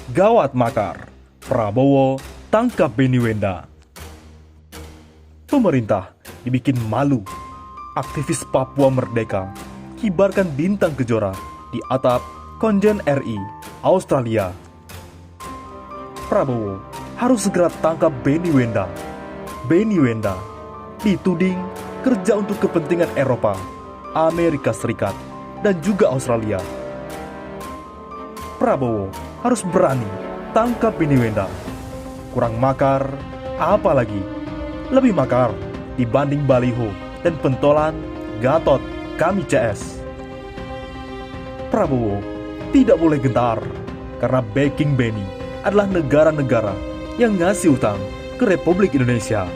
Gawat makar, Prabowo tangkap Benny Wenda. Pemerintah dibikin malu. Aktivis Papua Merdeka kibarkan bintang kejora di atap Konjen RI Australia. Prabowo harus segera tangkap Benny Wenda. Benny Wenda dituding kerja untuk kepentingan Eropa, Amerika Serikat, dan juga Australia. Prabowo harus berani tangkap Benny Wenda. Kurang makar, apalagi lebih makar dibanding baliho dan pentolan Gatot Kami CS. Prabowo tidak boleh gentar karena backing Benny adalah negara-negara yang ngasih utang ke Republik Indonesia.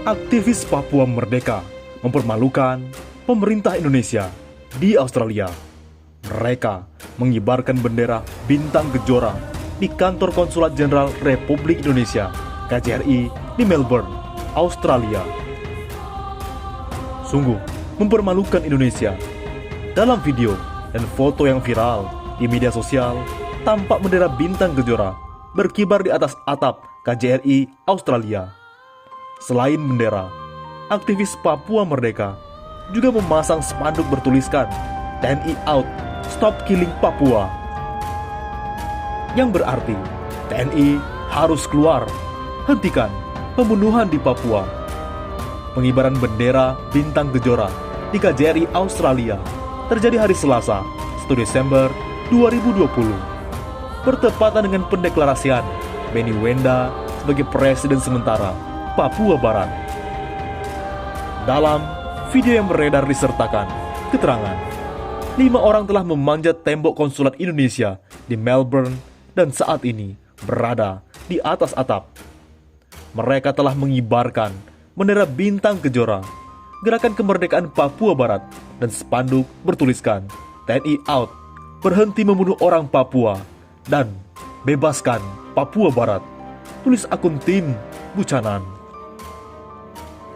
Aktivis Papua Merdeka mempermalukan pemerintah Indonesia di Australia. Mereka mengibarkan bendera bintang kejora di kantor Konsulat Jenderal Republik Indonesia (KJRI) di Melbourne, Australia. Sungguh mempermalukan Indonesia. Dalam video dan foto yang viral di media sosial, tampak bendera bintang kejora berkibar di atas atap KJRI Australia. Selain bendera, aktivis Papua Merdeka juga memasang spanduk bertuliskan TNI Out, Stop Killing Papua, yang berarti TNI harus keluar, hentikan pembunuhan di Papua. Pengibaran bendera bintang kejora di KJRI Australia terjadi hari Selasa, 1 Desember 2020, bertepatan dengan pendeklarasian Benny Wenda sebagai Presiden sementara Papua Barat. Dalam video yang beredar disertakan keterangan 5 orang telah memanjat tembok konsulat Indonesia di Melbourne dan saat ini berada di atas atap. Mereka telah mengibarkan bendera bintang kejora, gerakan kemerdekaan Papua Barat, dan spanduk bertuliskan TNI Out, berhenti membunuh orang Papua, dan bebaskan Papua Barat, tulis akun tim Bucanan.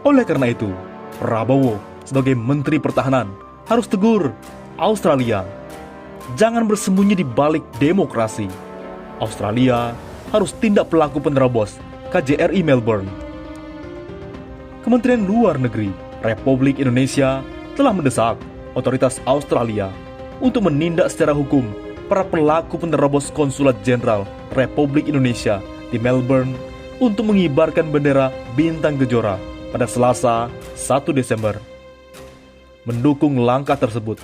Oleh karena itu, Prabowo sebagai Menteri Pertahanan harus tegur Australia. Jangan bersembunyi di balik demokrasi. Australia harus tindak pelaku penerobos KJRI Melbourne. Kementerian Luar Negeri Republik Indonesia telah mendesak otoritas Australia untuk menindak secara hukum para pelaku penerobos Konsulat Jenderal Republik Indonesia di Melbourne untuk mengibarkan bendera bintang kejora pada Selasa 1 Desember. Mendukung langkah tersebut,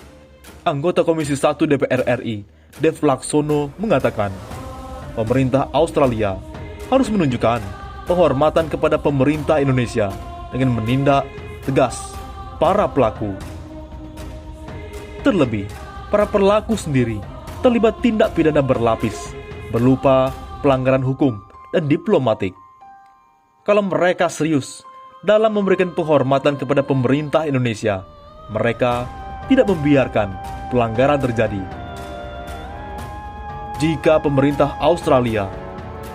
anggota Komisi 1 DPR RI, Dev Laksono, mengatakan pemerintah Australia harus menunjukkan penghormatan kepada pemerintah Indonesia dengan menindak tegas para pelaku. Terlebih, para pelaku sendiri terlibat tindak pidana berlapis, berupa pelanggaran hukum dan diplomatik. Kalau mereka serius dalam memberikan penghormatan kepada pemerintah Indonesia, mereka tidak membiarkan pelanggaran terjadi. Jika pemerintah Australia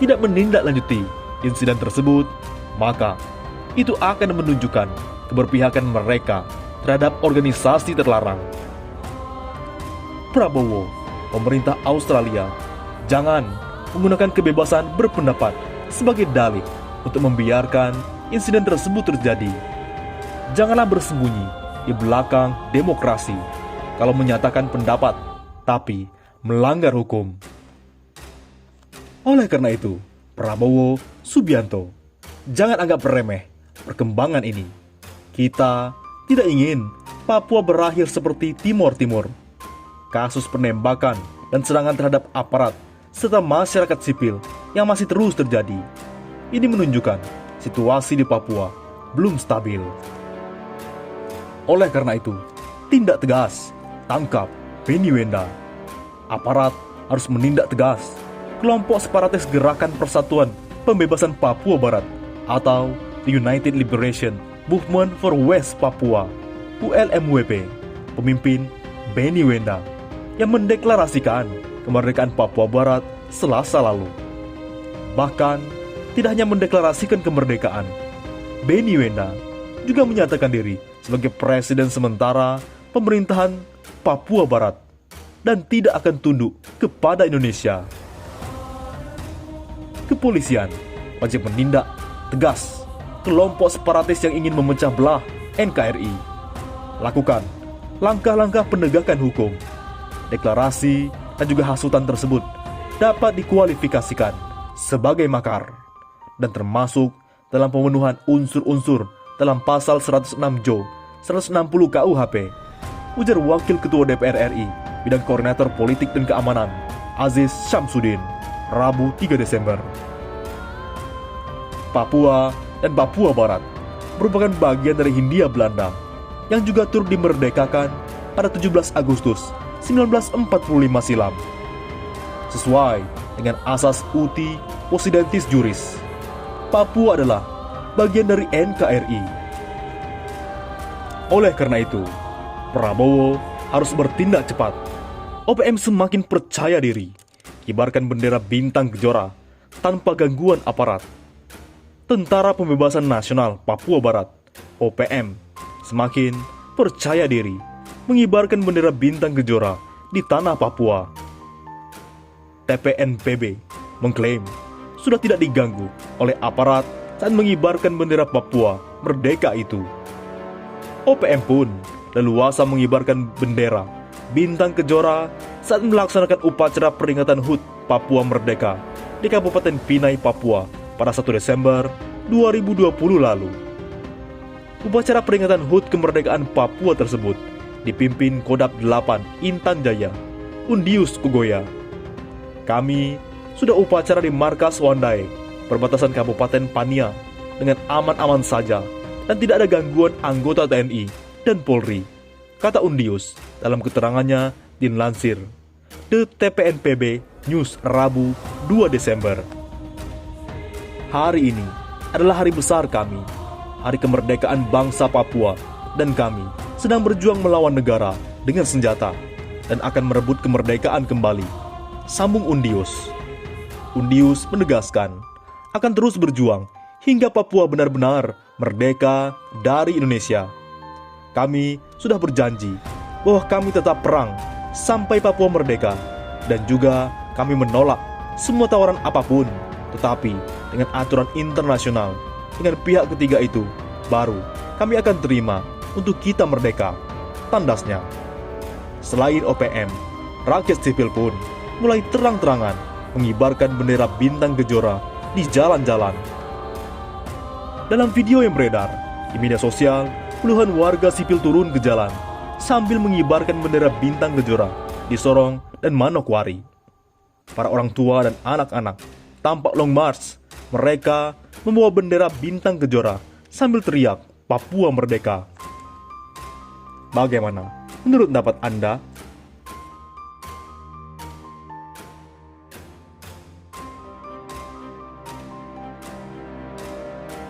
tidak menindaklanjuti insiden tersebut, maka itu akan menunjukkan keberpihakan mereka terhadap organisasi terlarang. Prabowo, pemerintah Australia, jangan menggunakan kebebasan berpendapat sebagai dalih untuk membiarkan insiden tersebut terjadi. Janganlah bersembunyi di belakang demokrasi kalau menyatakan pendapat, tapi melanggar hukum. Oleh karena itu, Prabowo Subianto, jangan anggap remeh perkembangan ini. Kita tidak ingin Papua berakhir seperti Timor Timur. Kasus penembakan dan serangan terhadap aparat serta masyarakat sipil yang masih terus terjadi. Ini menunjukkan situasi di Papua belum stabil. Oleh karena itu, tindak tegas, tangkap Benny Wenda. Aparat harus menindak tegas kelompok separatis Gerakan Persatuan Pembebasan Papua Barat atau United Liberation Movement for West Papua (ULMWP), pemimpin Benny Wenda, yang mendeklarasikan kemerdekaan Papua Barat Selasa lalu. Bahkan, tidak hanya mendeklarasikan kemerdekaan, Benny Wenda juga menyatakan diri sebagai Presiden sementara pemerintahan Papua Barat. dan tidak akan tunduk kepada Indonesia. Kepolisian wajib menindak tegas kelompok separatis yang ingin memecah belah NKRI. Lakukan langkah-langkah penegakan hukum. Deklarasi dan juga hasutan tersebut dapat dikualifikasikan sebagai makar dan termasuk dalam pemenuhan unsur-unsur dalam pasal 106 Jo 160 KUHP, ujar Wakil Ketua DPR RI Bidang Koordinator Politik dan Keamanan Aziz Syamsuddin, Rabu 3 Desember. Papua dan Papua Barat merupakan bagian dari Hindia Belanda yang juga turut dimerdekakan pada 17 Agustus 1945 silam. Sesuai dengan asas uti possidentis juris, Papua adalah bagian dari NKRI. Oleh karena itu, Prabowo harus bertindak cepat. OPM semakin percaya diri, kibarkan bendera bintang Kejora tanpa gangguan aparat. Tentara Pembebasan Nasional Papua Barat, OPM, semakin percaya diri mengibarkan bendera bintang Kejora di tanah Papua. TPNPB mengklaim sudah tidak diganggu oleh aparat saat mengibarkan bendera Papua merdeka itu. OPM pun leluasa mengibarkan bendera bintang Kejora saat melaksanakan upacara peringatan HUT Papua Merdeka di Kabupaten Pinai, Papua pada 1 Desember 2020 lalu. Upacara peringatan HUT kemerdekaan Papua tersebut dipimpin Kodap 8 Intan Jaya, Undius Kugoya. Kami sudah upacara di Markas Wandai, perbatasan Kabupaten Pania, dengan aman-aman saja dan tidak ada gangguan anggota TNI dan Polri, kata Undius dalam keterangannya dilansir The TPNPB News Rabu 2 Desember. Hari ini adalah hari besar kami, hari kemerdekaan bangsa Papua, dan kami sedang berjuang melawan negara dengan senjata dan akan merebut kemerdekaan kembali, sambung Undius. Undius menegaskan akan terus berjuang hingga Papua benar-benar merdeka dari Indonesia. Kami sudah berjanji bahwa kami tetap perang sampai Papua merdeka, dan juga kami menolak semua tawaran apapun, tetapi dengan aturan internasional, dengan pihak ketiga itu, baru kami akan terima untuk kita merdeka, tandasnya. Selain OPM, rakyat sipil pun mulai terang-terangan mengibarkan bendera bintang Kejora di jalan-jalan. Dalam video yang beredar di media sosial, puluhan warga sipil turun ke jalan sambil mengibarkan bendera bintang Kejora di Sorong dan Manokwari. Para orang tua dan anak-anak tampak long march. Mereka membawa bendera bintang Kejora sambil teriak Papua Merdeka. Bagaimana menurut pendapat Anda?